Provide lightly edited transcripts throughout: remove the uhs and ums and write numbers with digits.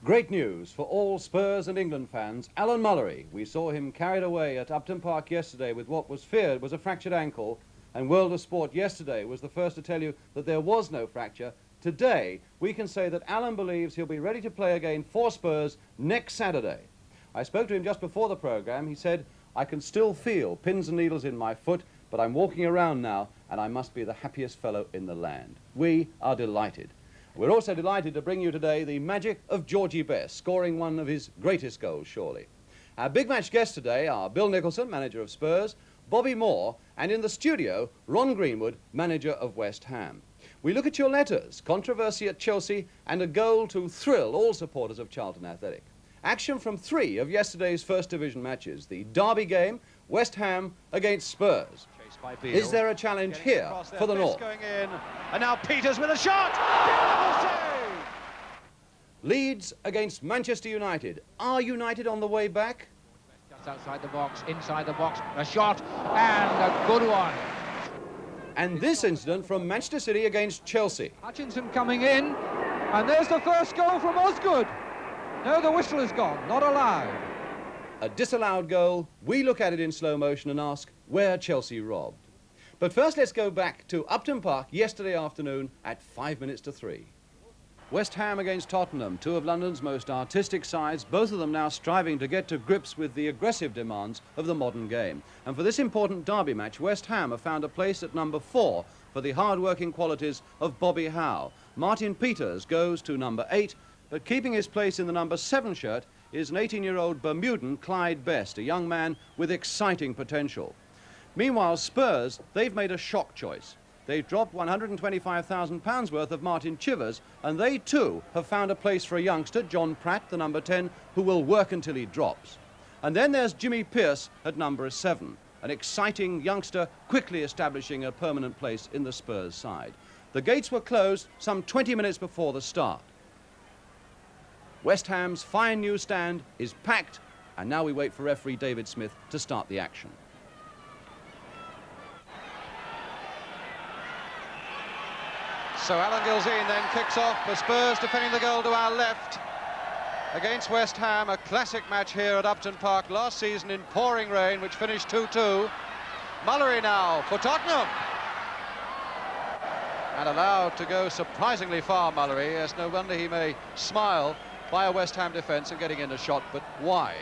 Great news for all Spurs and England fans. Alan Mullery, we saw him carried away at Upton Park yesterday with what was feared was a fractured ankle, and World of Sport yesterday was the first to tell you that there was no fracture. Today, we can say that Alan believes he'll be ready to play again for Spurs next Saturday. I spoke to him just before the programme. He said, "I can still feel pins and needles in my foot, but I'm walking around now, and I must be the happiest fellow in the land." We are delighted. We're also delighted to bring you today the magic of Georgie Best, scoring one of his greatest goals, surely. Our big match guests today are Bill Nicholson, manager of Spurs, Bobby Moore, and in the studio, Ron Greenwood, manager of West Ham. We look at your letters, controversy at Chelsea, and a goal to thrill all supporters of Charlton Athletic. Action from 3 of yesterday's First Division matches, the derby game, West Ham against Spurs. Is there a challenge here for the North? Going in, and now Peters with a shot! Beautiful save! Leeds against Manchester United. Are United on the way back? Just outside the box, inside the box, a shot, and a good one. And this incident from Manchester City against Chelsea. Hutchinson coming in, and there's the first goal from Osgood. No, the whistle is gone, not allowed. A disallowed goal. We look at it in slow motion and ask, where Chelsea robbed? But first let's go back to Upton Park yesterday afternoon at 5 minutes to 3. West Ham against Tottenham, two of London's most artistic sides, both of them now striving to get to grips with the aggressive demands of the modern game. And for this important derby match, West Ham have found a place at number 4 for the hard-working qualities of Bobby Howe. Martin Peters goes to number 8, but keeping his place in the number 7 shirt is an 18-year-old Bermudan, Clyde Best, a young man with exciting potential. Meanwhile, Spurs, they've made a shock choice. They've dropped £125,000 worth of Martin Chivers, and they too have found a place for a youngster, John Pratt, the number 10, who will work until he drops. And then there's Jimmy Pearce at number 7, an exciting youngster quickly establishing a permanent place in the Spurs side. The gates were closed some 20 minutes before the start. West Ham's fine new stand is packed, and now we wait for referee David Smith to start the action. So Alan Gilzean then kicks off for Spurs, defending the goal to our left against West Ham. A classic match here at Upton Park last season in pouring rain, which finished 2-2. Mullery now for Tottenham. And allowed to go surprisingly far, Mullery. Yes, no wonder he may smile by a West Ham defence and getting in a shot, but wide.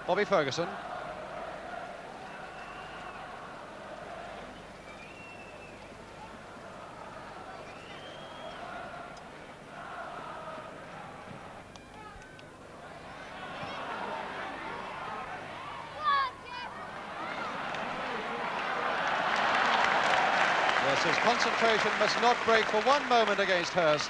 Bobby Ferguson. Yes, his concentration must not break for one moment against Hurst.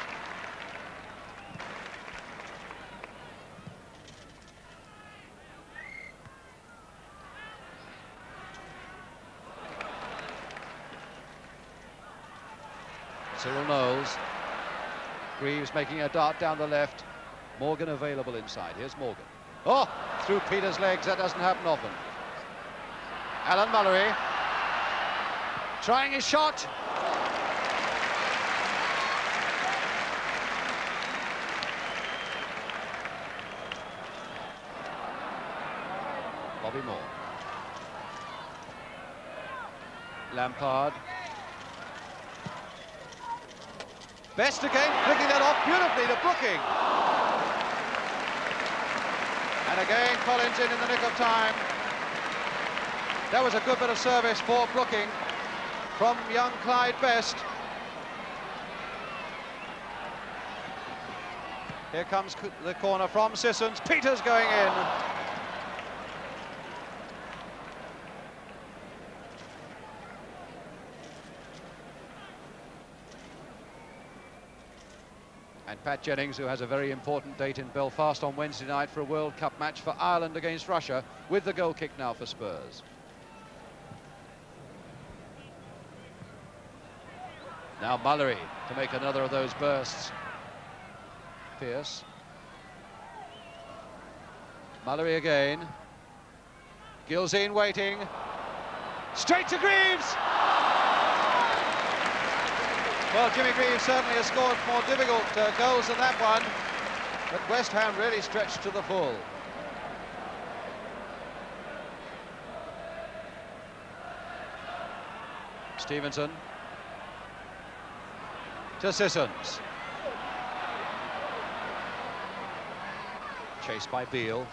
Cyril Knowles. Greaves making a dart down the left. Morgan available inside. Here's Morgan. Oh, through Peters' legs. That doesn't happen often. Alan Mullery trying his shot. Bobby Moore. Lampard. Best again, flicking that off beautifully to Brooking. And again, Collins in the nick of time. That was a good bit of service for Brooking from young Clyde Best. Here comes the corner from Sissons. Peters going in. And Pat Jennings, who has a very important date in Belfast on Wednesday night for a World Cup match for Ireland against Russia, with the goal kick now for Spurs. Now Mullery to make another of those bursts. Pearce. Mullery again. Gilzean waiting. Straight to Greaves! Well, Jimmy Greaves certainly has scored more difficult goals than that one. But West Ham really stretched to the full. Stevenson to Sissons. Chased by Beale,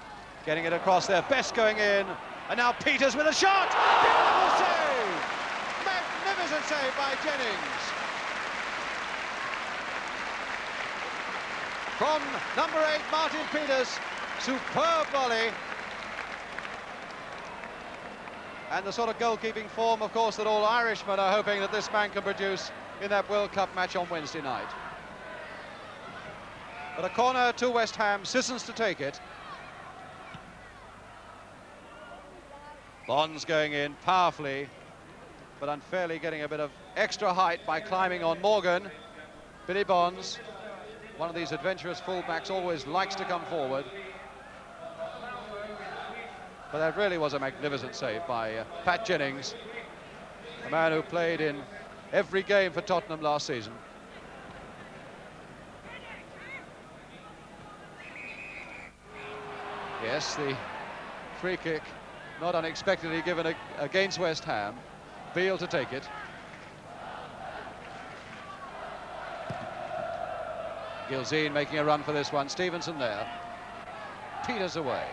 getting it across there, Best going in, and now Peters with a shot! Beautiful save! Magnificent save by Jennings. From number 8, Martin Peters, superb volley. And the sort of goalkeeping form, of course, that all Irishmen are hoping that this man can produce in that World Cup match on Wednesday night. But a corner to West Ham, Sissons to take it. Bonds going in powerfully, but unfairly getting a bit of extra height by climbing on Morgan. Billy Bonds, one of these adventurous fullbacks, always likes to come forward. But that really was a magnificent save by Pat Jennings, a man who played in every game for Tottenham last season. Yes, the free kick, not unexpectedly given against West Ham. Beale to take it. Gilzean making a run for this one. Stevenson there. Peters away.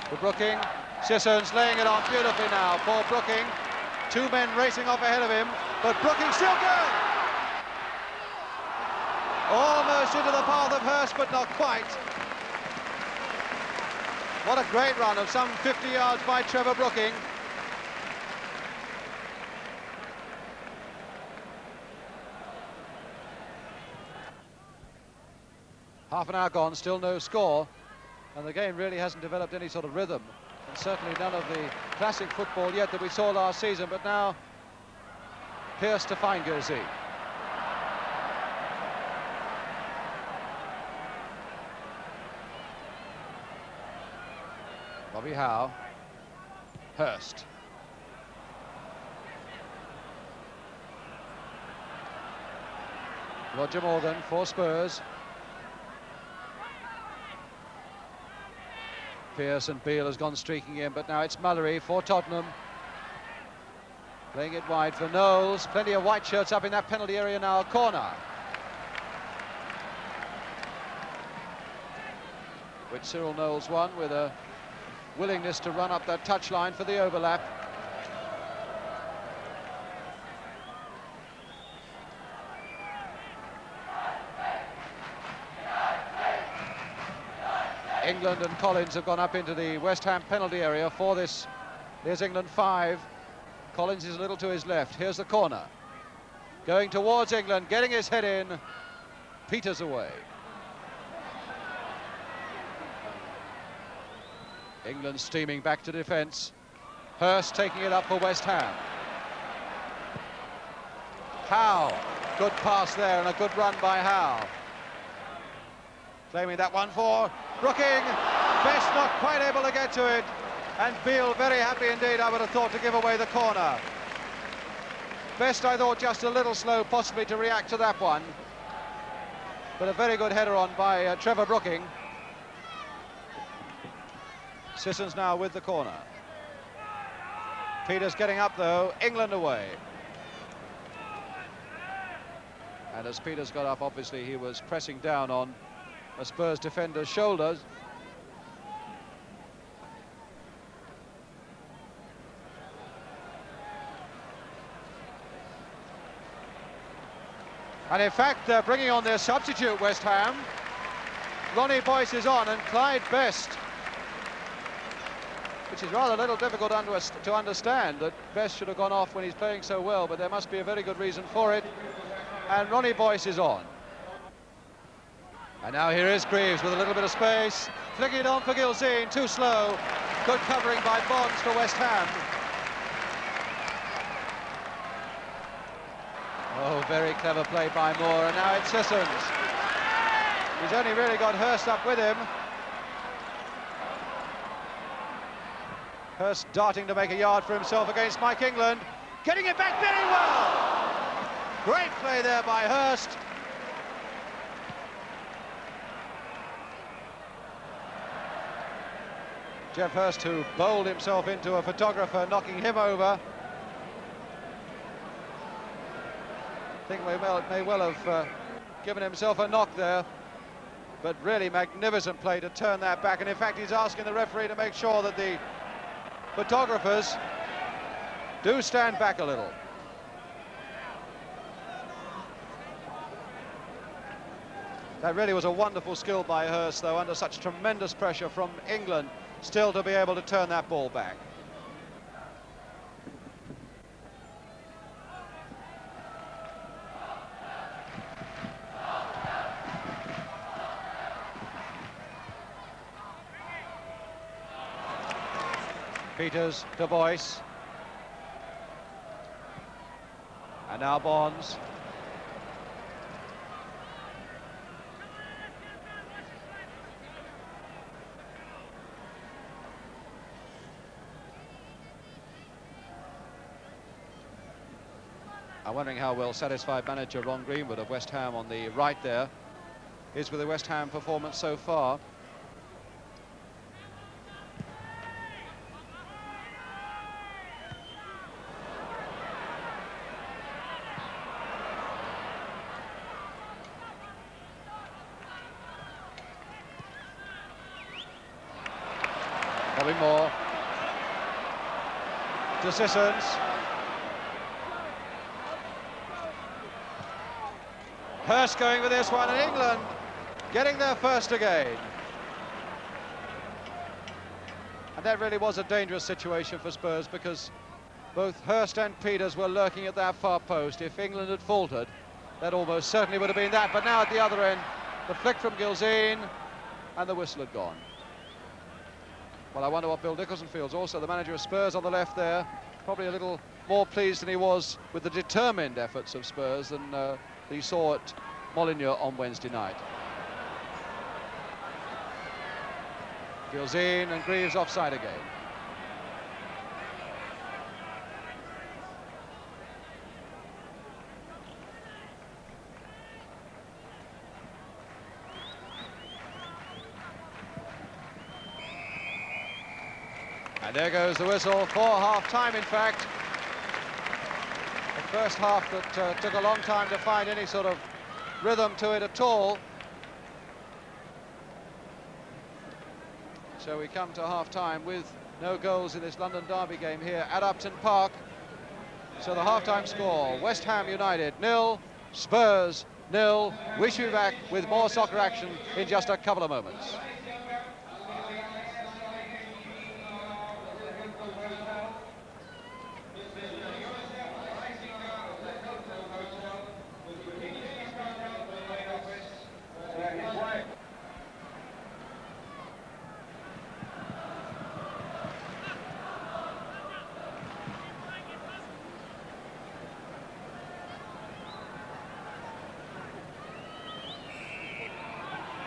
To Brooking. Sissons laying it on beautifully now. Poor Brooking. Two men racing off ahead of him, but Brooking still going. Almost into the path of Hurst, but not quite. What a great run of some 50 yards by Trevor Brooking. Half an hour gone, still no score, and the game really hasn't developed any sort of rhythm, and certainly none of the classic football yet that we saw last season. But now Pearce to find Gilzean. Bobby Howe. Hurst. Roger Morgan for Spurs. Pearce and Beale has gone streaking in, but now it's Mullery for Tottenham. Playing it wide for Knowles. Plenty of white shirts up in that penalty area now. Corner. Which Cyril Knowles won with a willingness to run up that touchline for the overlap. England and Collins have gone up into the West Ham penalty area for this. There's England 5. Collins is a little to his left. Here's the corner. Going towards England, getting his head in. Peters away. England steaming back to defence. Hurst taking it up for West Ham. Howe. Good pass there and a good run by Howe. Claiming that one for Brooking. Best not quite able to get to it. And Beale very happy indeed, I would have thought, to give away the corner. Best, I thought, just a little slow possibly to react to that one. But a very good header on by Trevor Brooking. Sissons now with the corner. Peters getting up though, England away. And as Peters got up, obviously he was pressing down on a Spurs defender's shoulders. And in fact, they're bringing on their substitute, West Ham. Ronnie Boyce is on, and Clyde Best, which is rather a little difficult to understand, that Best should have gone off when he's playing so well, but there must be a very good reason for it. And Ronnie Boyce is on. And now here is Greaves with a little bit of space, flicking it on for Gilzean, too slow. Good covering by Bonds for West Ham. Oh, very clever play by Moore, and now it's Sissons. He's only really got Hurst up with him. Hurst darting to make a yard for himself against Mike England. Getting it back very well! Great play there by Hurst. Geoff Hurst, who bowled himself into a photographer, knocking him over. I think may well have given himself a knock there, but really magnificent play to turn that back. And in fact, he's asking the referee to make sure that the photographers do stand back a little. That really was a wonderful skill by Hurst, though, under such tremendous pressure from England, still to be able to turn that ball back. Peters to Boyce. And now Bonds. I'm wondering how well satisfied manager Ron Greenwood of West Ham on the right there is with the West Ham performance so far. Bobby Moore to Sissons. Hurst going with this one, and England getting their first again. And that really was a dangerous situation for Spurs, because both Hurst and Peters were lurking at that far post. If England had faltered, that almost certainly would have been that. But now at the other end, the flick from Gilzean, and the whistle had gone. Well, I wonder what Bill Nicholson feels. Also, the manager of Spurs on the left there, probably a little more pleased than he was with the determined efforts of Spurs than he saw at Molineux on Wednesday night. Gilzean and Greaves offside again. And there goes the whistle for half-time, in fact. The first half that took a long time to find any sort of rhythm to it at all. So we come to half-time with no goals in this London derby game here at Upton Park. So the half-time score, West Ham United 0, Spurs 0. We should be back with more soccer action in just a couple of moments.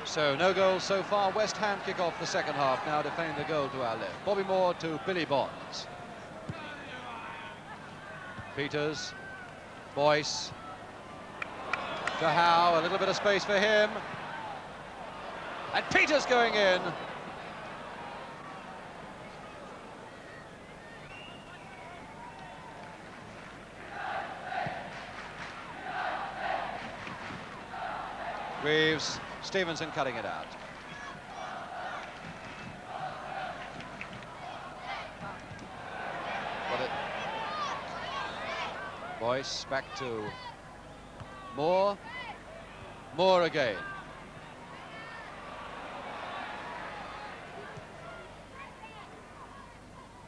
So no goals so far. West Ham kick off the second half now, defending the goal to our left. Bobby Moore to Billy Bonds. Peters, Boyce to Howe, a little bit of space for him. And Peters going in. Greaves, Stevenson cutting it out. Got it. Boyce back to Moore. Moore again.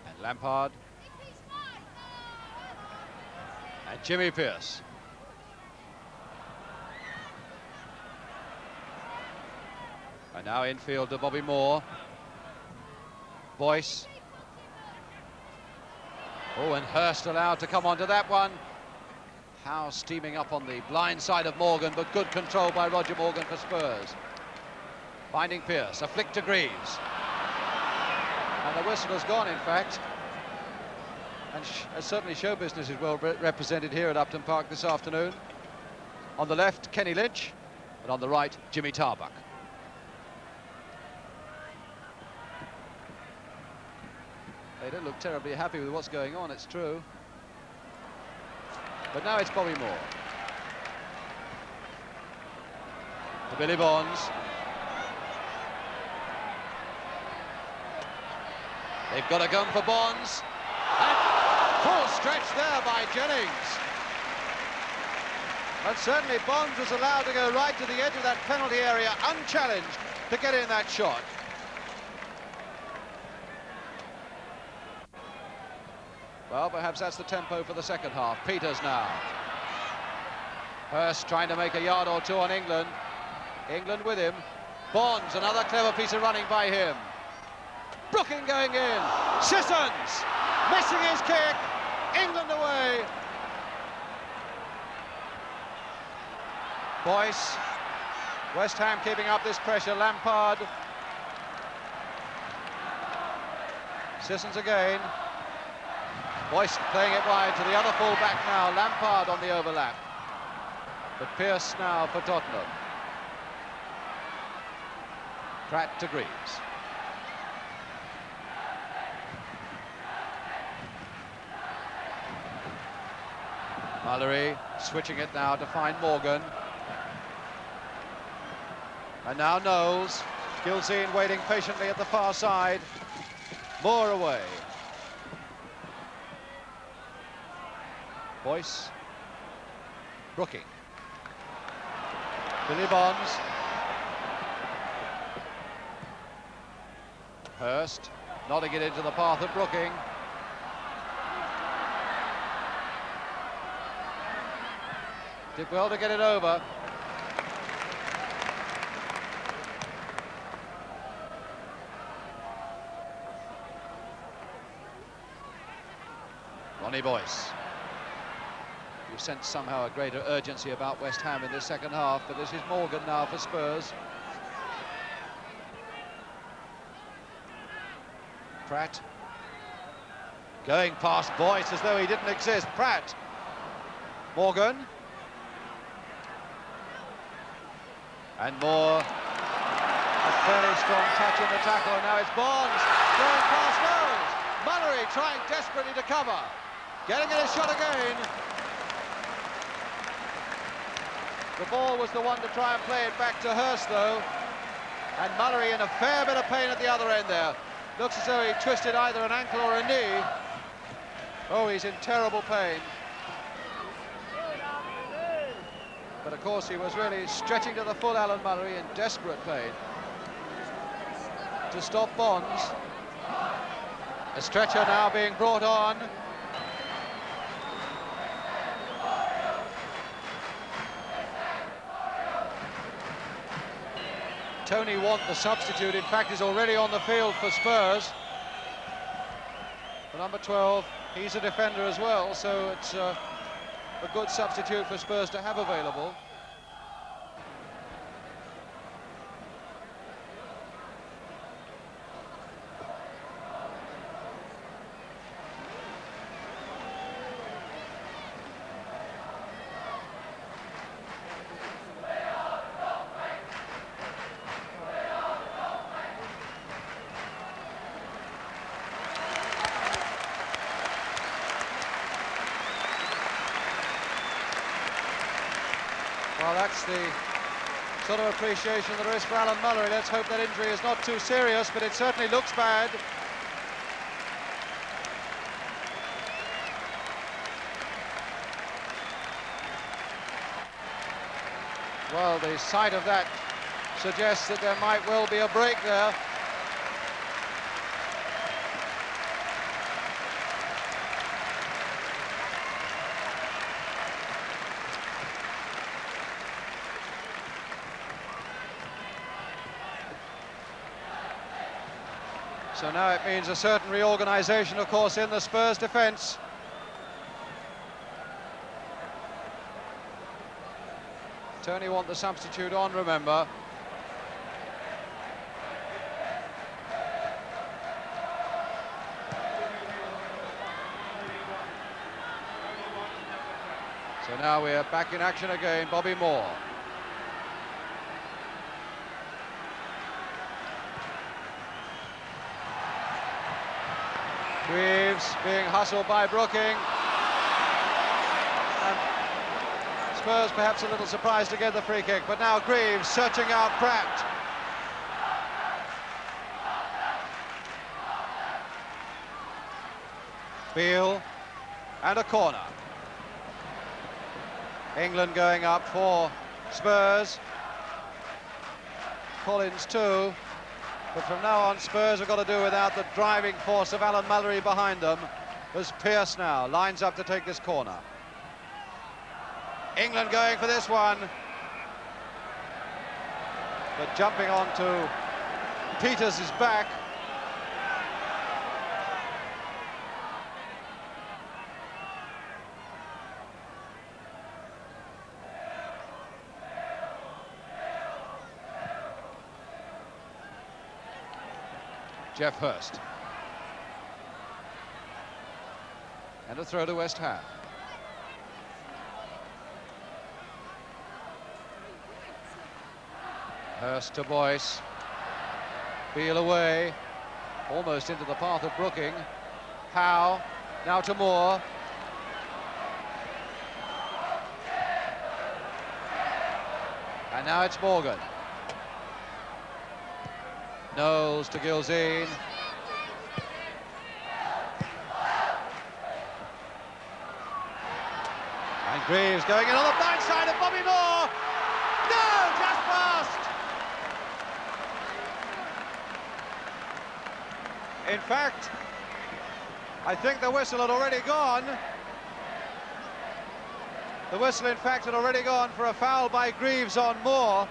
And Lampard. And Jimmy Pearce. And now infield to Bobby Moore. Boyce. Oh, and Hurst allowed to come onto that one. Howe steaming up on the blind side of Morgan, but good control by Roger Morgan for Spurs. Finding Pearce, a flick to Greaves. And the whistle has gone, in fact. And certainly show business is well represented here at Upton Park this afternoon. On the left, Kenny Lynch, and on the right, Jimmy Tarbuck. They don't look terribly happy with what's going on, it's true. But now it's Bobby Moore. To Billy Bonds. They've got a gun for Bonds. And full stretch there by Jennings. But certainly Bonds was allowed to go right to the edge of that penalty area, unchallenged, to get in that shot. Well, perhaps that's the tempo for the second half. Peters now. Hurst trying to make a yard or two on England. England with him. Bonds, another clever piece of running by him. Brooking going in. Sissons missing his kick. England away. Boyce. West Ham keeping up this pressure. Lampard. Sissons again. Boyce playing it wide to the other full-back now. Lampard on the overlap. But Pearce now for Tottenham. Pratt to Greaves. Mallory switching it now to find Morgan. And now Knowles. Gilzean waiting patiently at the far side. Moore away. Boyce. Brooking. Billy Bonds. Hurst nodding it into the path of Brooking. Did well to get it over. Ronnie Boyce. You sense somehow a greater urgency about West Ham in this second half, but this is Morgan now for Spurs. Pratt. Going past Boyce as though he didn't exist. Pratt. Morgan. And Moore. A fairly strong touch in the tackle, and now it's Bonds going past Knowles. Mallory trying desperately to cover. Getting in a shot again. The ball was the one to try and play it back to Hurst, though. And Mallory in a fair bit of pain at the other end there. Looks as though he twisted either an ankle or a knee. Oh, he's in terrible pain. But of course he was really stretching to the full, Alan Mallory, in desperate pain. To stop Bonds. A stretcher now being brought on. Tony Want, the substitute, in fact, is already on the field for Spurs. The number 12, he's a defender as well, so it's a good substitute for Spurs to have available. Well, that's the sort of appreciation there is for Alan Mallory. Let's hope that injury is not too serious, but it certainly looks bad. Well, the sight of that suggests that there might well be a break there. So now it means a certain reorganisation, of course, in the Spurs defence. Tony Want the substitute on, remember. So now we're back in action again, Bobby Moore. Greaves being hustled by Brooking. And Spurs perhaps a little surprised to get the free kick, but now Greaves searching out Pratt. Beale, and a corner. England going up for Spurs. Collins too. But from now on, Spurs have got to do without the driving force of Alan Mallory behind them. As Pearce now lines up to take this corner. England going for this one. But jumping on to Peters' back. Jeff Hurst. And a throw to West Ham. Hurst to Boyce. Beale away. Almost into the path of Brooking. Howe. Now to Moore. And now it's Morgan. Knowles to Gilzean. And Greaves going in on the blind side of Bobby Moore. No, just past. In fact, I think the whistle had already gone. The whistle, in fact, had already gone for a foul by Greaves on Moore.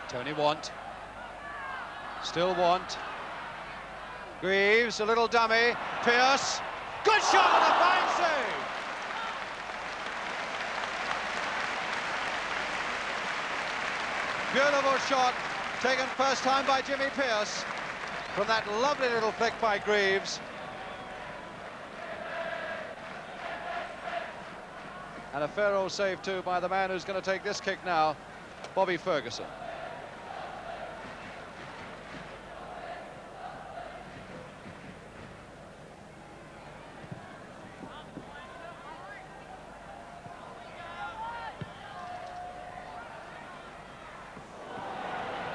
Tony Want, still Want. Greaves, a little dummy. Pearce, good shot and a fine save. Beautiful shot, taken first time by Jimmy Pearce from that lovely little flick by Greaves. And a fair old save too by the man who's going to take this kick now, Bobby Ferguson.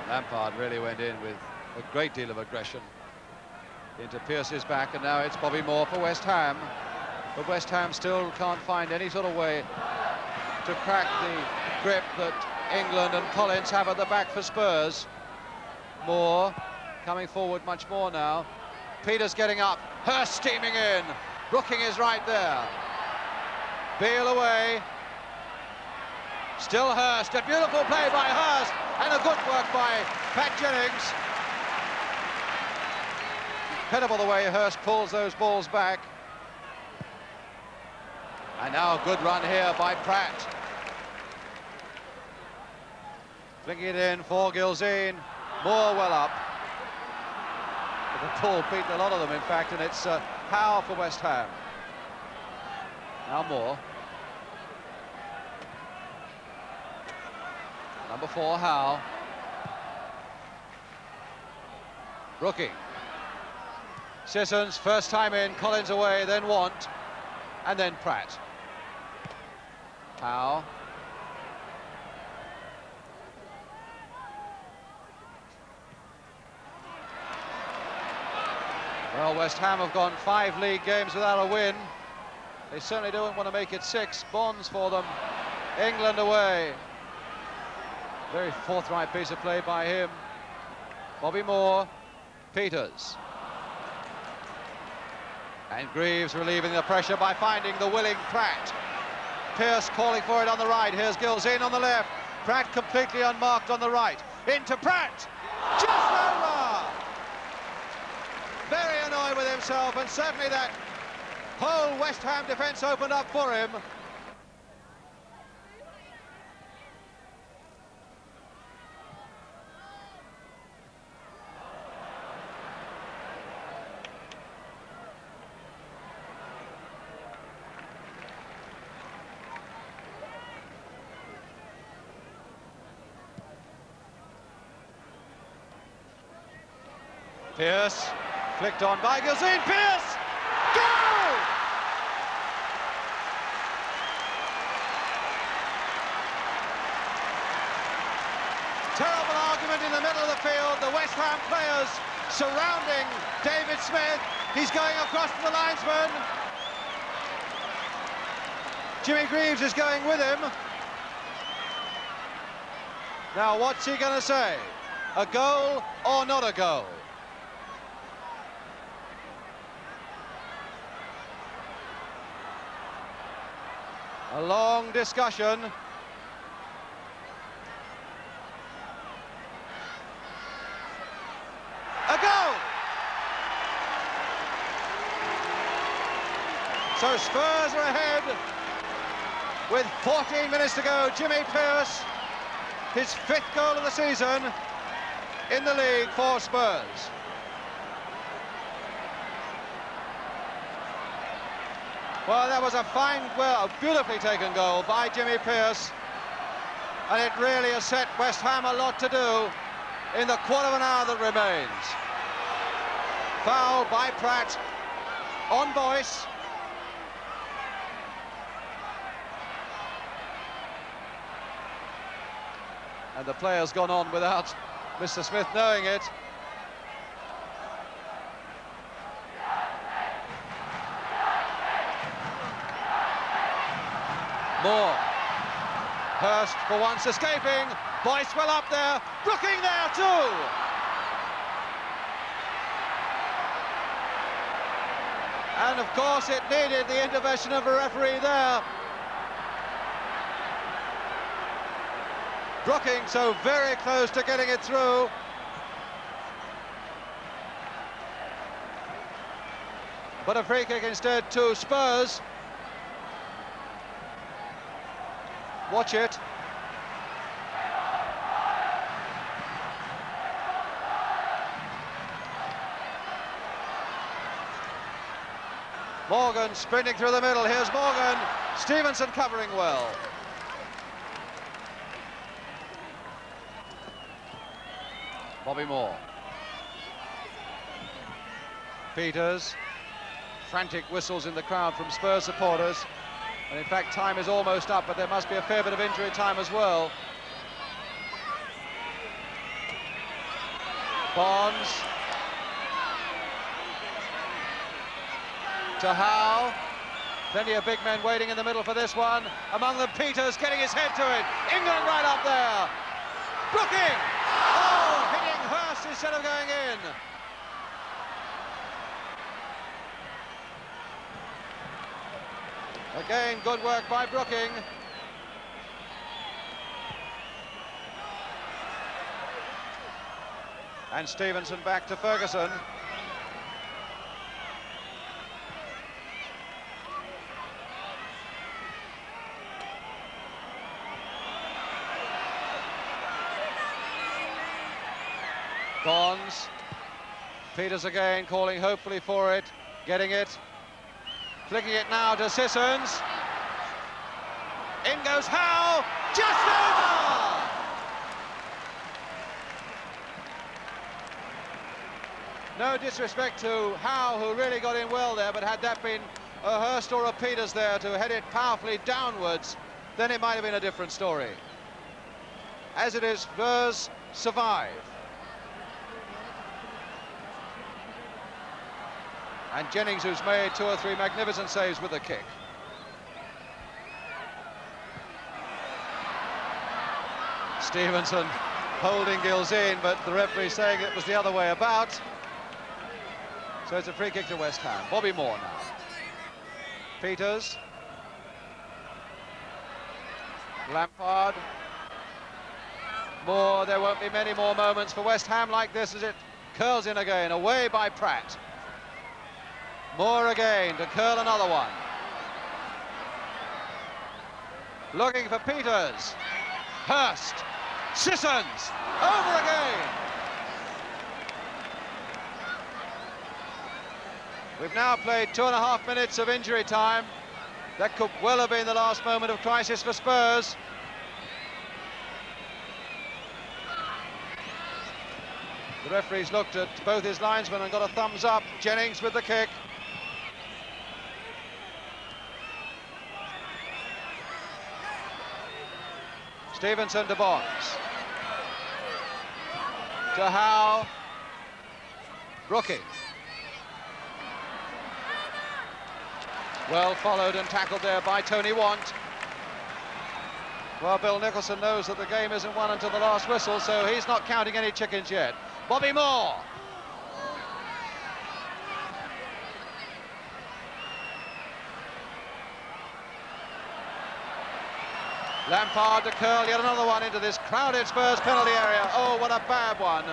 Lampard really went in with a great deal of aggression into Pearce's back, and now it's Bobby Moore for West Ham. But West Ham still can't find any sort of way to crack the grip that England and Collins have at the back for Spurs. Moore coming forward much more now. Peters getting up, Hurst steaming in. Brooking is right there. Beale away. Still Hurst, a beautiful play by Hurst, and a good work by Pat Jennings. Incredible the way Hurst pulls those balls back. And now a good run here by Pratt. Flicking it in for Gilzean. Moore well up. But the ball beaten a lot of them, in fact, and it's Howe for West Ham. Now Moore. Number 4, Howe. Brooking. Sissons, first time in, Collins away, then Want, and then Pratt. Howe. Well, West Ham have gone 5 league games without a win. They certainly don't want to make it 6. Bonds for them. England away. Very forthright piece of play by him. Bobby Moore, Peters. And Greaves relieving the pressure by finding the willing Pratt. Pearce calling for it on the right. Here's Gilzean on the left. Pratt completely unmarked on the right. Into Pratt. Just over. Very annoyed with himself, and certainly that whole West Ham defence opened up for him. Pearce, flicked on by Gilzean. Pearce! Goal! Terrible argument in the middle of the field. The West Ham players surrounding David Smith. He's going across to the linesman. Jimmy Greaves is going with him. Now, what's he going to say? A goal or not a goal? A long discussion. A goal! So Spurs are ahead with 14 minutes to go. Jimmy Pearce, his 5th goal of the season in the league for Spurs. Well, that was a fine, well, beautifully taken goal by Jimmy Pearce, and it really has set West Ham a lot to do in the quarter of an hour that remains. Foul by Pratt on Boyce. And the player's gone on without Mr. Smith knowing it. Moore. Hurst for once escaping. Boyce well up there. Brooking there too. And of course it needed the intervention of a referee there. Brooking so very close to getting it through. But a free kick instead to Spurs. Watch it. Morgan sprinting through the middle. Here's Morgan. Stevenson covering well. Bobby Moore. Peters. Frantic whistles in the crowd from Spurs supporters. And in fact, time is almost up, but there must be a fair bit of injury time as well. Bonds. To Howe. Plenty of big men waiting in the middle for this one. Among them, Peters getting his head to it. England right up there. Brooking. Oh, hitting Hurst instead of going in. Again, good work by Brooking. And Stevenson back to Ferguson. Bonds. Peters again, calling hopefully for it, getting it. Flicking it now to Sissons. In goes Howe, just over! No disrespect to Howe, who really got in well there, but had that been a Hurst or a Peters there to head it powerfully downwards, then it might have been a different story. As it is, Spurs survive. And Jennings, who's made 2 or 3 magnificent saves with the kick. Stevenson holding Gilzean, but the referee saying it was the other way about. So it's a free kick to West Ham. Bobby Moore now. Peters. Lampard. Moore. There won't be many more moments for West Ham like this as it curls in again, away by Pratt. Moore again to curl another one. Looking for Peters. Hurst. Sissons. Over again. We've now played 2.5 minutes of injury time. That could well have been the last moment of crisis for Spurs. The referee's looked at both his linesmen and got a thumbs up. Jennings with the kick. Stevenson to Bonds. To Howe. Brookie. Well followed and tackled there by Tony Want. Well, Bill Nicholson knows that the game isn't won until the last whistle, so he's not counting any chickens yet. Bobby Moore. Lampard to curl yet another one into this crowded Spurs penalty area. Oh, what a bad one.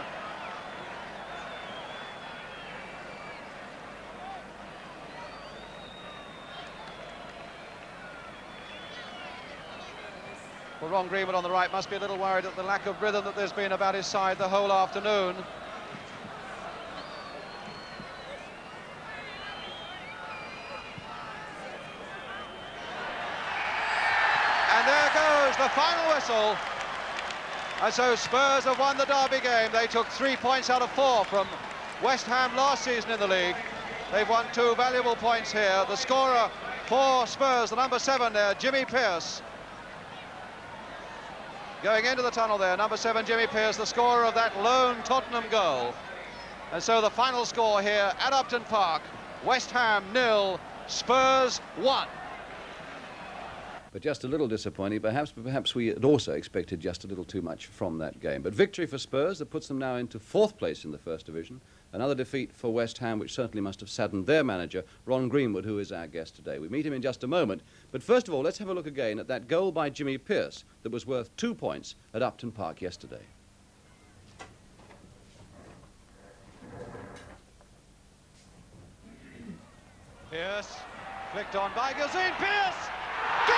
Well, Ron Greenwood on the right must be a little worried at the lack of rhythm that there's been about his side the whole afternoon. And there goes the final whistle. And so Spurs have won the derby game. They took 3 points out of 4 from West Ham last season in the league. They've won 2 valuable points here. The scorer for Spurs, the number 7 there, Jimmy Pearce. Going into the tunnel there, number 7, Jimmy Pearce, the scorer of that lone Tottenham goal. And so the final score here at Upton Park, West Ham 0, Spurs 1. But just a little disappointing, perhaps we had also expected just a little too much from that game. But victory for Spurs, that puts them now into 4th place in the First Division. Another defeat for West Ham, which certainly must have saddened their manager, Ron Greenwood, who is our guest today. We meet him in just a moment. But first of all, let's have a look again at that goal by Jimmy Pearce that was worth 2 points at Upton Park yesterday. Pearce, flicked on by Gazine. Pearce! Goal!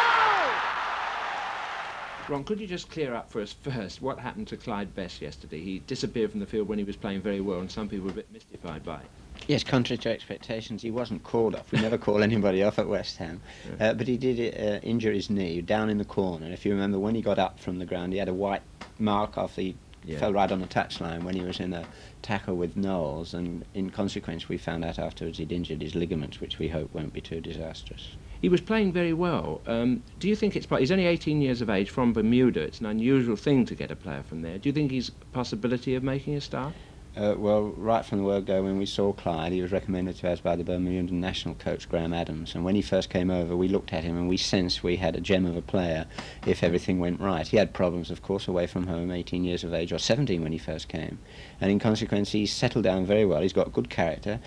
Ron, could you just clear up for us first what happened to Clyde Best yesterday? He disappeared from the field when he was playing very well, and some people were a bit mystified by it. Yes, contrary to expectations, he wasn't called off. We never call anybody off at West Ham. Yeah. But he did injure his knee down in the corner. If you remember, when he got up from the ground, he had a white mark off. He fell right on the touchline when he was in a tackle with Knowles, and in consequence we found out afterwards he'd injured his ligaments, which we hope won't be too disastrous. He was playing very well. Do you think he's only 18 years of age, from Bermuda. It's an unusual thing to get a player from there. Do you think he's a possibility of making a start? Well, right from the word go, when we saw Clyde, he was recommended to us by the Bermudan national coach, Graham Adams, and when he first came over, we looked at him and we sensed we had a gem of a player if everything went right. He had problems, of course, away from home, 18 years of age, or 17 when he first came, and in consequence he's settled down very well. He's got good character.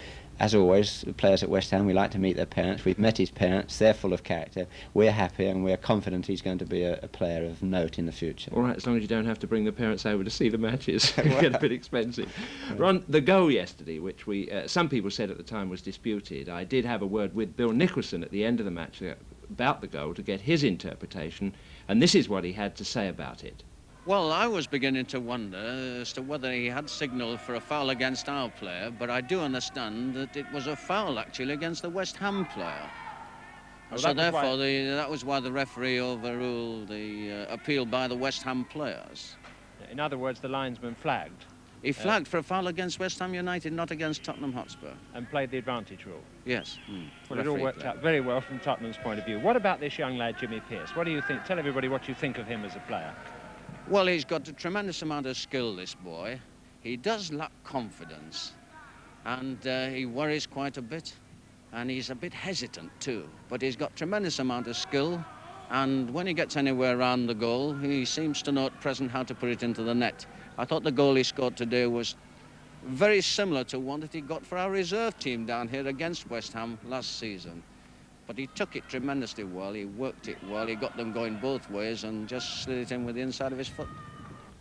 As always, the players at West Ham, we like to meet their parents. We've met his parents. They're full of character. We're happy and we're confident he's going to be a player of note in the future. All right, as long as you don't have to bring the parents over to see the matches. It can get a bit expensive. Ron, the goal yesterday, which some people said at the time was disputed, I did have a word with Bill Nicholson at the end of the match about the goal to get his interpretation, and this is what he had to say about it. Well, I was beginning to wonder as to whether he had signalled for a foul against our player, but I do understand that it was a foul actually against the West Ham player. Well, so therefore, that was why the referee overruled the appeal by the West Ham players. In other words, the linesman flagged. He flagged for a foul against West Ham United, not against Tottenham Hotspur. And played the advantage rule. Yes. Well, it all worked out very well from Tottenham's point of view. What about this young lad, Jimmy Pearce? What do you think? Tell everybody what you think of him as a player. Well, he's got a tremendous amount of skill, this boy. He does lack confidence, and he worries quite a bit, and he's a bit hesitant too. But he's got tremendous amount of skill, and when he gets anywhere around the goal, he seems to know at present how to put it into the net. I thought the goal he scored today was very similar to one that he got for our reserve team down here against West Ham last season. But he took it tremendously well, he worked it well, he got them going both ways and just slid it in with the inside of his foot.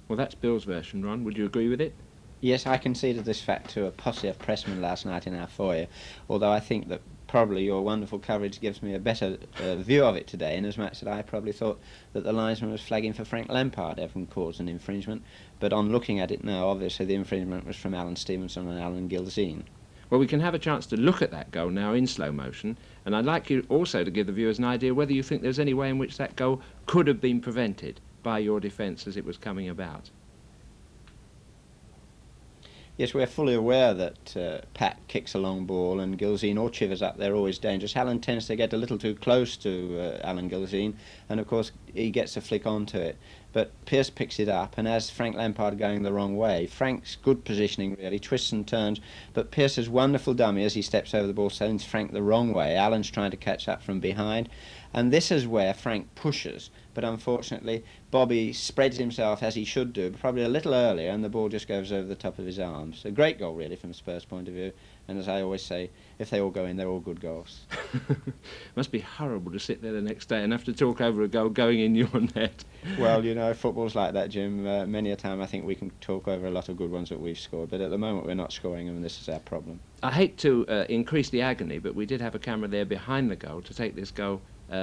Well, that's Bill's version, Ron. Would you agree with it? Yes, I conceded this fact to a posse of pressmen last night in our foyer, although I think that probably your wonderful coverage gives me a better view of it today, inasmuch that I probably thought that the linesman was flagging for Frank Lampard having caused an infringement, but on looking at it now, obviously the infringement was from Alan Stevenson and Alan Gilzine. Well, we can have a chance to look at that goal now in slow motion, and I'd like you also to give the viewers an idea whether you think there's any way in which that goal could have been prevented by your defence as it was coming about. Yes, we're fully aware that Pat kicks a long ball and Gilzine or Chivers up there are always dangerous. Alan tends to get a little too close to Alan Gilzine, and of course he gets a flick onto it. But Pearce picks it up, and as Frank Lampard going the wrong way, Frank's good positioning really, twists and turns, but Pearce's wonderful dummy as he steps over the ball sends Frank the wrong way. Alan's trying to catch up from behind, and this is where Frank pushes, but unfortunately Bobby spreads himself as he should do, probably a little earlier, and the ball just goes over the top of his arms. A great goal really from Spurs' point of view, and as I always say, if they all go in, they're all good goals. Must be horrible to sit there the next day and have to talk over a goal going in your net. Well, you know, football's like that, Jim. Many a time I think we can talk over a lot of good ones that we've scored, but at the moment we're not scoring them, and this is our problem. I hate to increase the agony, but we did have a camera there behind the goal to take this goal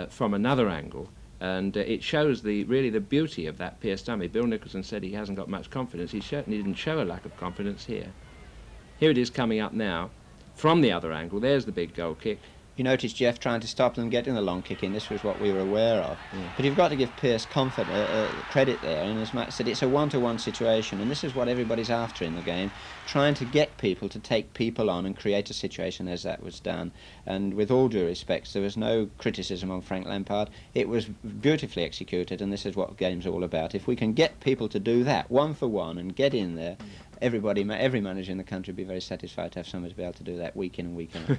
from another angle, and it shows really the beauty of that Pearce dummy. Bill Nicholson said he hasn't got much confidence. He certainly didn't show a lack of confidence here. Here it is coming up now from the other angle. There's the big goal kick. You notice Jeff trying to stop them getting the long kick in. This was what we were aware of. Yeah. But you've got to give Pearce credit there, and as Matt said, it's a one-to-one situation, and this is what everybody's after in the game, trying to get people to take people on and create a situation as that was done. And with all due respect, there was no criticism on Frank Lampard. It was beautifully executed, and this is what the game's all about. If we can get people to do that, one for one, and get in there, every manager in the country would be very satisfied to have somebody to be able to do that week in and week out.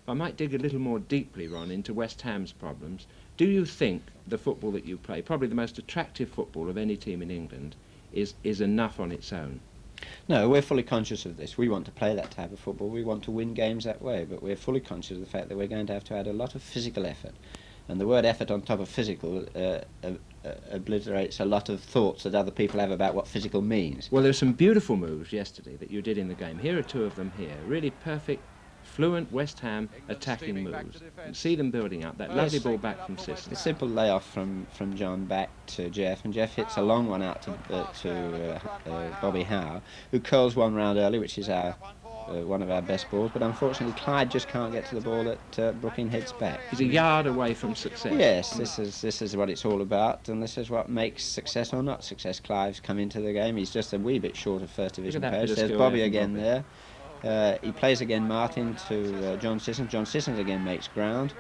I might dig a little more deeply, Ron, into West Ham's problems. Do you think the football that you play, probably the most attractive football of any team in England, is enough on its own? No, we're fully conscious of this. We want to play that type of football. We want to win games that way, but we're fully conscious of the fact that we're going to have to add a lot of physical effort. And the word effort on top of physical obliterates a lot of thoughts that other people have about what physical means. Well, there's some beautiful moves yesterday that you did in the game. Here are two of them here. Really perfect, fluent West Ham attacking moves. You see them building up. That lovely ball back from Sisson. A simple layoff from John back to Jeff, and Jeff hits a long one out to Bobby Howe, who curls one round early, which is one of our best balls, but unfortunately Clyde just can't get to the ball that Brooking heads back. He's a yard away from success. Yes, this is what it's all about, and this is what makes success or not success. Clive's come into the game, he's just a wee bit short of first division pace. There's Bobby again there. He plays again Martin to John Sissons. John Sissons again makes ground,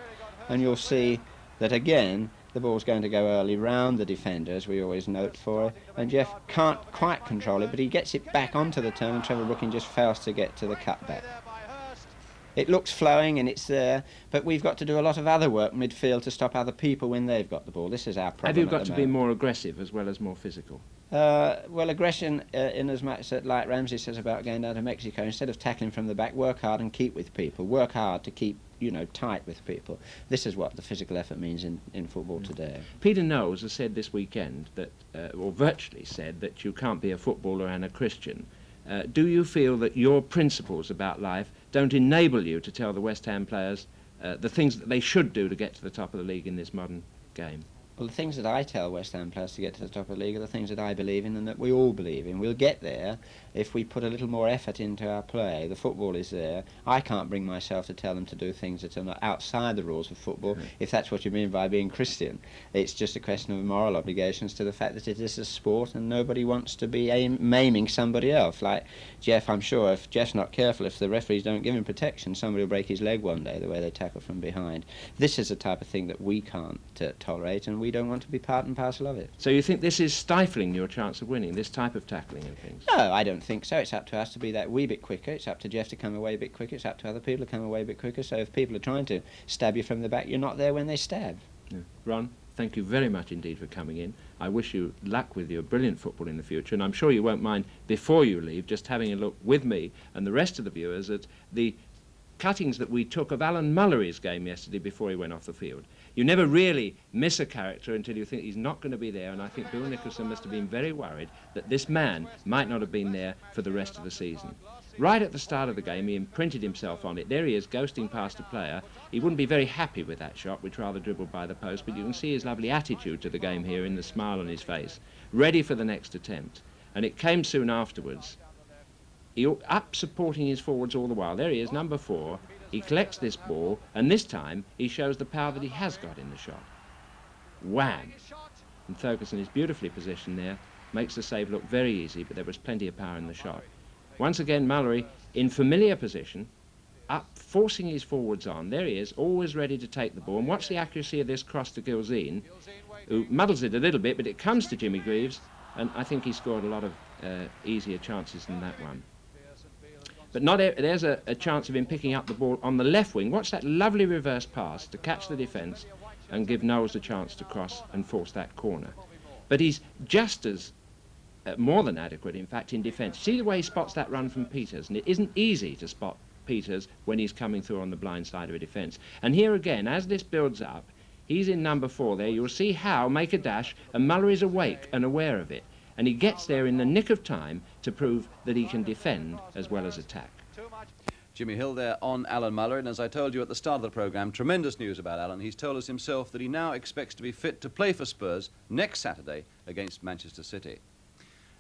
and you'll see that again the ball's going to go early round the defender, as we always note for it, and Jeff can't quite control it, but he gets it back onto the turn, and Trevor Brooking just fails to get to the cutback. It looks flowing and it's there, but we've got to do a lot of other work midfield to stop other people when they've got the ball. This is our problem. Have you got to be more aggressive as well as more physical? Well, aggression, in as much as like Ramsey says about going down to Mexico, instead of tackling from the back, work hard and keep with people. Work hard to keep, tight with people. This is what the physical effort means in football today. Peter Knowles has said this weekend that, or virtually said, that you can't be a footballer and a Christian. Do you feel that your principles about life don't enable you to tell the West Ham players the things that they should do to get to the top of the league in this modern game? Well, the things that I tell West Ham players to get to the top of the league are the things that I believe in and that we all believe in. We'll get there if we put a little more effort into our play. The football is there. I can't bring myself to tell them to do things that are not outside the rules of football, if that's what you mean by being Christian. It's just a question of moral obligations to the fact that it is a sport and nobody wants to be maiming somebody else. Like Jeff, I'm sure if Jeff's not careful, if the referees don't give him protection, somebody will break his leg one day, the way they tackle from behind. This is the type of thing that we can't tolerate, and we don't want to be part and parcel of it. So you think this is stifling your chance of winning, this type of tackling and things? No, I don't think so. It's up to us to be that wee bit quicker. It's up to Jeff to come away a bit quicker. It's up to other people to come away a bit quicker. So if people are trying to stab you from the back, you're not there when they stab. Yeah. Ron, thank you very much indeed for coming in. I wish you luck with your brilliant football in the future, and I'm sure you won't mind, before you leave, just having a look with me and the rest of the viewers at the cuttings that we took of Alan Mullery's game yesterday before he went off the field. You never really miss a character until you think he's not going to be there, and I think Bill Nicholson must have been very worried that this man might not have been there for the rest of the season. Right at the start of the game, he imprinted himself on it. There he is, ghosting past a player. He wouldn't be very happy with that shot, which rather dribbled by the post, but you can see his lovely attitude to the game here in the smile on his face, ready for the next attempt. And it came soon afterwards. He up supporting his forwards all the while. There he is, number 4. He collects this ball, and this time he shows the power that he has got in the shot. Wham! And Ferguson is beautifully positioned there, makes the save look very easy, but there was plenty of power in the shot. Once again, Mallory in familiar position, up, forcing his forwards on. There he is, always ready to take the ball. And watch the accuracy of this cross to Gilzine, who muddles it a little bit, but it comes to Jimmy Greaves, and I think he scored a lot of easier chances than that one. But there's a chance of him picking up the ball on the left wing. Watch that lovely reverse pass to catch the defence and give Knowles a chance to cross and force that corner. But he's just as more than adequate, in fact, in defence. See the way he spots that run from Peters, and it isn't easy to spot Peters when he's coming through on the blind side of a defence. And here again, as this builds up, he's in number 4 there. You'll see Howe make a dash, and Mullery's awake and aware of it. And he gets there in the nick of time to prove that he can defend as well as attack. Jimmy Hill there on Alan Mullery, and as I told you at the start of the programme, tremendous news about Alan. He's told us himself that he now expects to be fit to play for Spurs next Saturday against Manchester City.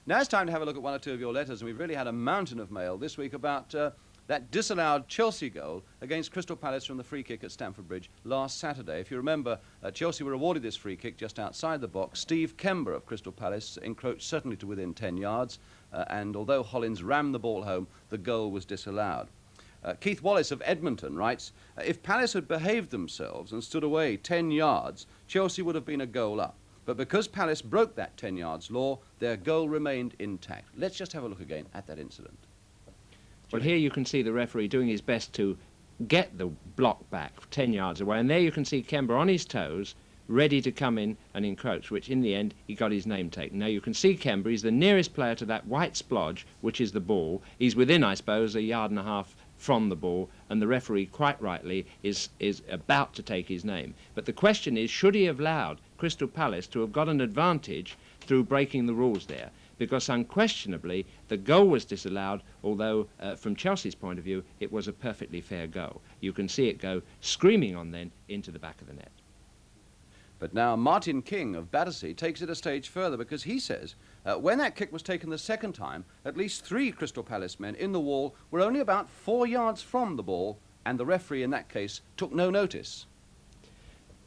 Now it's time to have a look at one or two of your letters, and we've really had a mountain of mail this week about that disallowed Chelsea goal against Crystal Palace from the free kick at Stamford Bridge last Saturday. If you remember, Chelsea were awarded this free kick just outside the box. Steve Kember of Crystal Palace encroached certainly to within 10 yards, and although Hollins rammed the ball home, the goal was disallowed. Keith Wallace of Edmonton writes, if Palace had behaved themselves and stood away 10 yards, Chelsea would have been a goal up. But because Palace broke that 10 yards law, their goal remained intact. Let's just have a look again at that incident. Well, here you can see the referee doing his best to get the block back 10 yards away, and there you can see Kember on his toes, ready to come in and encroach, which in the end he got his name taken. Now you can see Kember, he's the nearest player to that white splodge, which is the ball. He's within, I suppose, 1.5 yards from the ball, and the referee, quite rightly, is about to take his name. But the question is, should he have allowed Crystal Palace to have got an advantage through breaking the rules there? Because unquestionably the goal was disallowed, although from Chelsea's point of view it was a perfectly fair goal. You can see it go screaming on then into the back of the net. But now Martin King of Battersea takes it a stage further, because he says when that kick was taken the second time, at least 3 Crystal Palace men in the wall were only about 4 yards from the ball, and the referee in that case took no notice.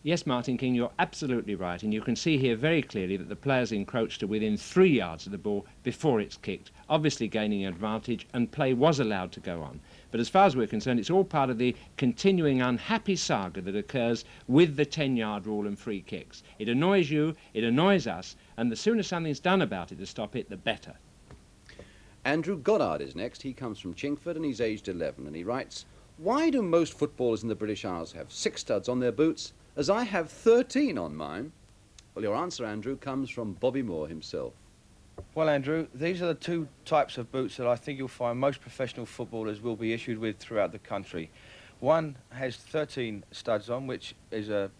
Yes, Martin King, you're absolutely right, and you can see here very clearly that the players encroached to within 3 yards of the ball before it's kicked, obviously gaining an advantage, and play was allowed to go on. But as far as we're concerned, it's all part of the continuing unhappy saga that occurs with the 10-yard rule and free kicks. It annoys you, it annoys us, and the sooner something's done about it to stop it, the better. Andrew Goddard is next. He comes from Chingford and he's aged 11, and he writes, why do most footballers in the British Isles have 6 studs on their boots, as I have 13 on mine? Well, your answer, Andrew, comes from Bobby Moore himself. Well, Andrew, these are the 2 types of boots that I think you'll find most professional footballers will be issued with throughout the country. One has 13 studs on, which is a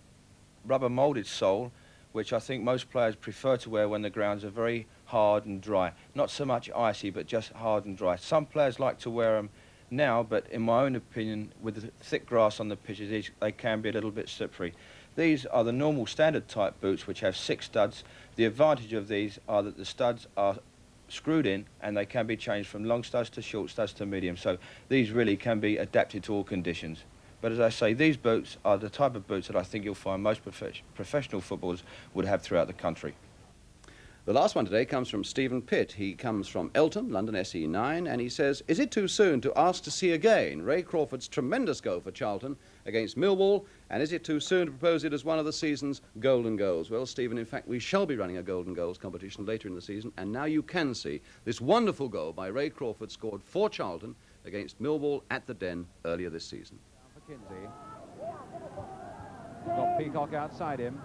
rubber moulded sole, which I think most players prefer to wear when the grounds are very hard and dry. Not so much icy, but just hard and dry. Some players like to wear them now, but in my own opinion, with the thick grass on the pitches, they can be a little bit slippery. These are the normal standard type boots, which have 6 studs. The advantage of these are that the studs are screwed in and they can be changed from long studs to short studs to medium, so these really can be adapted to all conditions. But as I say, these boots are the type of boots that I think you'll find most professional footballers would have throughout the country. The last one today comes from Stephen Pitt. He comes from Eltham, London SE9, and he says, is it too soon to ask to see again Ray Crawford's tremendous goal for Charlton against Millwall, and is it too soon to propose it as one of the season's golden goals? Well, Stephen, in fact, we shall be running a golden goals competition later in the season, and now you can see this wonderful goal by Ray Crawford scored for Charlton against Millwall at the Den earlier this season. Kinsey. Got Peacock outside him.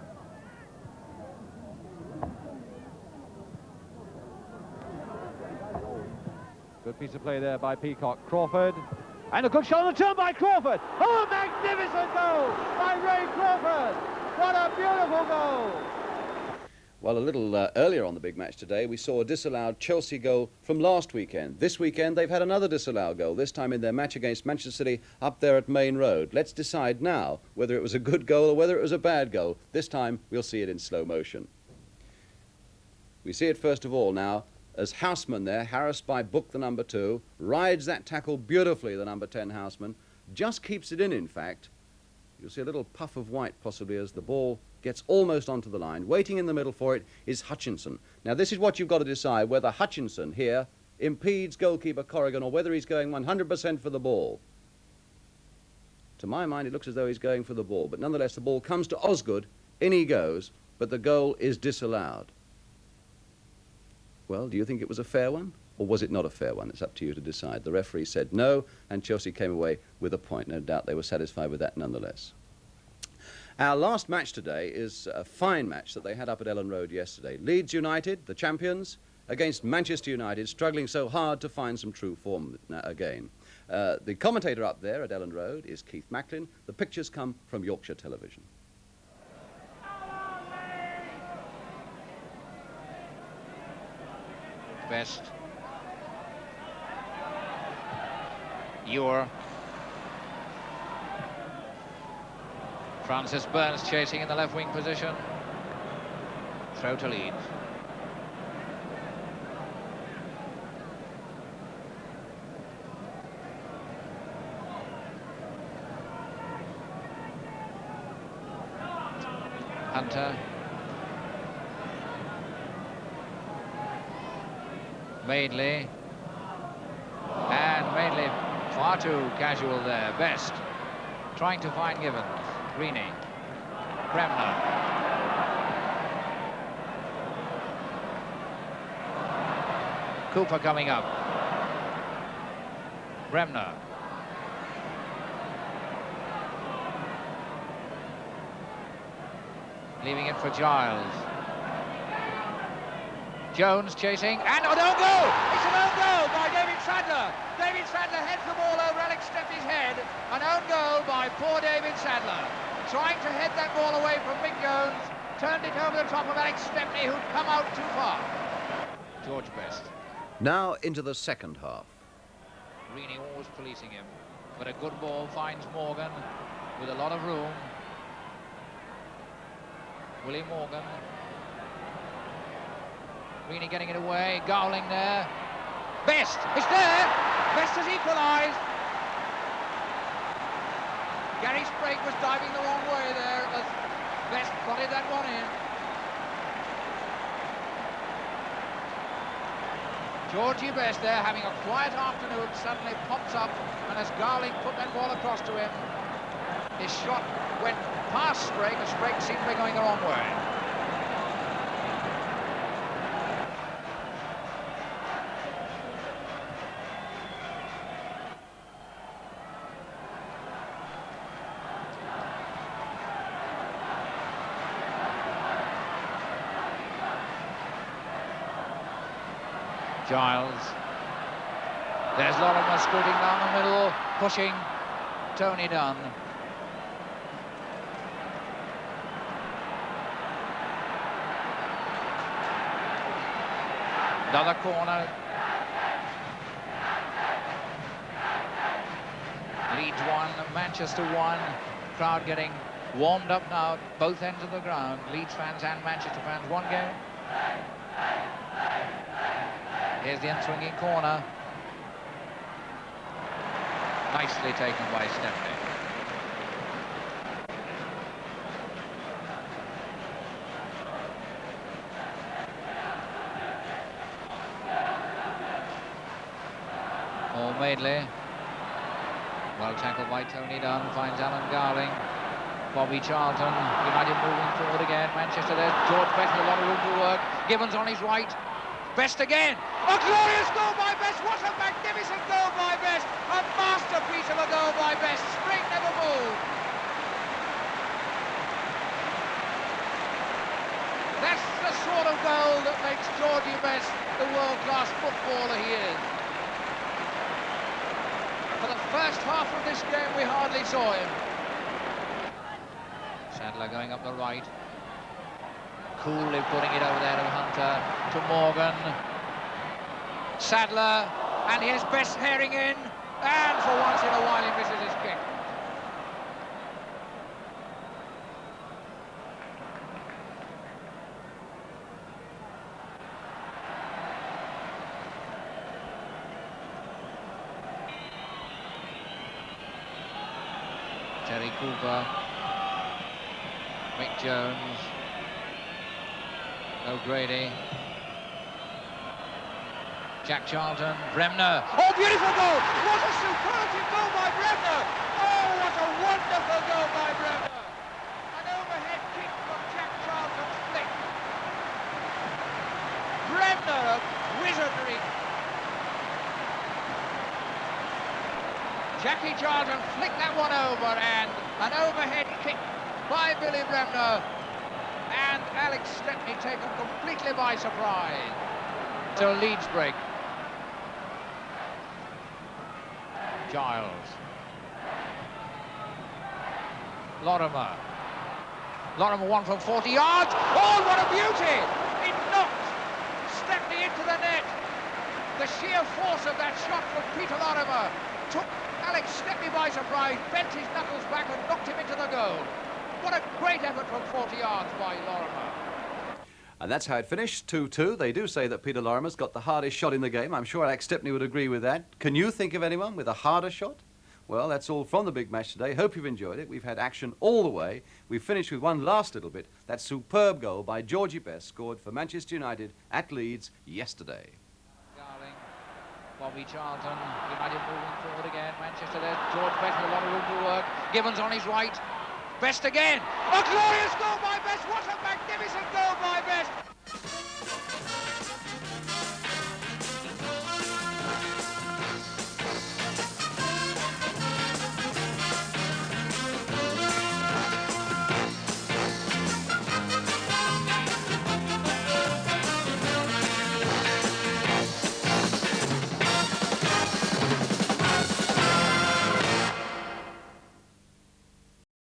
Good piece of play there by Peacock. Crawford. And a good shot on the turn by Crawford. Oh, a magnificent goal by Ray Crawford. What a beautiful goal. Well, a little earlier on the big match today, we saw a disallowed Chelsea goal from last weekend. This weekend, they've had another disallowed goal, this time in their match against Manchester City up there at Main Road. Let's decide now whether it was a good goal or whether it was a bad goal. This time, we'll see it in slow motion. We see it first of all now as Houseman there, harassed by Book, the number 2, rides that tackle beautifully, the number 10 Houseman, just keeps it in fact. You'll see a little puff of white possibly as the ball gets almost onto the line. Waiting in the middle for it is Hutchinson. Now this is what you've got to decide, whether Hutchinson here impedes goalkeeper Corrigan or whether he's going 100% for the ball. To my mind, it looks as though he's going for the ball, but nonetheless the ball comes to Osgood, in he goes, but the goal is disallowed. Well, do you think it was a fair one, or was it not a fair one? It's up to you to decide. The referee said no, and Chelsea came away with a point. No doubt they were satisfied with that nonetheless. Our last match today is a fine match that they had up at Ellen Road yesterday. Leeds United, the champions, against Manchester United, struggling so hard to find some true form again. The commentator up there at Ellen Road is Keith Macklin. The pictures come from Yorkshire Television. Best. Ewer. Francis Burns chasing in the left wing position. Throw to Leeds. Hunter. Madeley. And Madeley far too casual there. Best. Trying to find Gibbons. Greeny. Bremner. Cooper coming up. Bremner. Leaving it for Giles. Jones chasing, and an own goal! It's an own goal by David Sadler. David Sadler heads the ball over Alex Stepney's head. An own goal by poor David Sadler. Trying to head that ball away from Mick Jones. Turned it over the top of Alex Stepney, who'd come out too far. George Best. Now into the second half. Greeny always policing him. But a good ball finds Morgan with a lot of room. Willie Morgan. Greeny getting it away, Gowling there. Best, it's there! Best has equalised. Gary Sprague was diving the wrong way there as Best plotted that one in. Georgie Best there having a quiet afternoon suddenly pops up, and as Gowling put that ball across to him, his shot went past Sprague, and Sprague seemed to be going the wrong way. Giles. There's Lorimer scooting down the middle, pushing Tony Dunn. Another corner. Leeds 1, Manchester 1. Crowd getting warmed up now, both ends of the ground. Leeds fans and Manchester fans, one game. Here's the in-swinging corner. Nicely taken by Stepney. Madeley. Well tackled by Tony Dunn, finds Alan Gowling. Bobby Charlton, United moving forward again. Manchester, there's George Best with a lot of room to work. Gibbons on his right. Best again. A glorious goal by Best. What a magnificent goal by Best. A masterpiece of a goal by Best. Spring never moved. That's the sort of goal that makes Georgie Best the world-class footballer he is. For the first half of this game, we hardly saw him. Sadler going up the right. Coolly putting it over there to Hunter, to Morgan. Sadler, and here's Best herring in, and for once in a while he misses his kick. Terry Cooper, Mick Jones, O'Grady, Jack Charlton, Bremner. Oh, beautiful goal! What a superlative goal by Bremner! Oh, what a wonderful goal by Bremner! An overhead kick from Jack Charlton's flick. Bremner, a wizardry. Jackie Charlton flicked that one over, and an overhead kick by Billy Bremner. And Alex Stepney taken completely by surprise. So Leeds break. Giles. Lorimer. Lorimer won from 40 yards. Oh, what a beauty! It knocked Stepney into the net. The sheer force of that shot from Peter Lorimer took Alex Stepney by surprise, bent his knuckles back and knocked him into the goal. What a great effort from 40 yards by Lorimer. And that's how it finished, 2-2. They do say that Peter Lorimer's got the hardest shot in the game. I'm sure Alex Stepney would agree with that. Can you think of anyone with a harder shot? Well, that's all from the big match today. Hope you've enjoyed it. We've had action all the way. We've finished with one last little bit. That superb goal by Georgie Best, scored for Manchester United at Leeds yesterday. Garling, Bobby Charlton, United moving forward again. Manchester there, George Best with a lot of room to work. Gibbons on his right. Best again. A glorious goal by Best. What a magnificent goal by Best.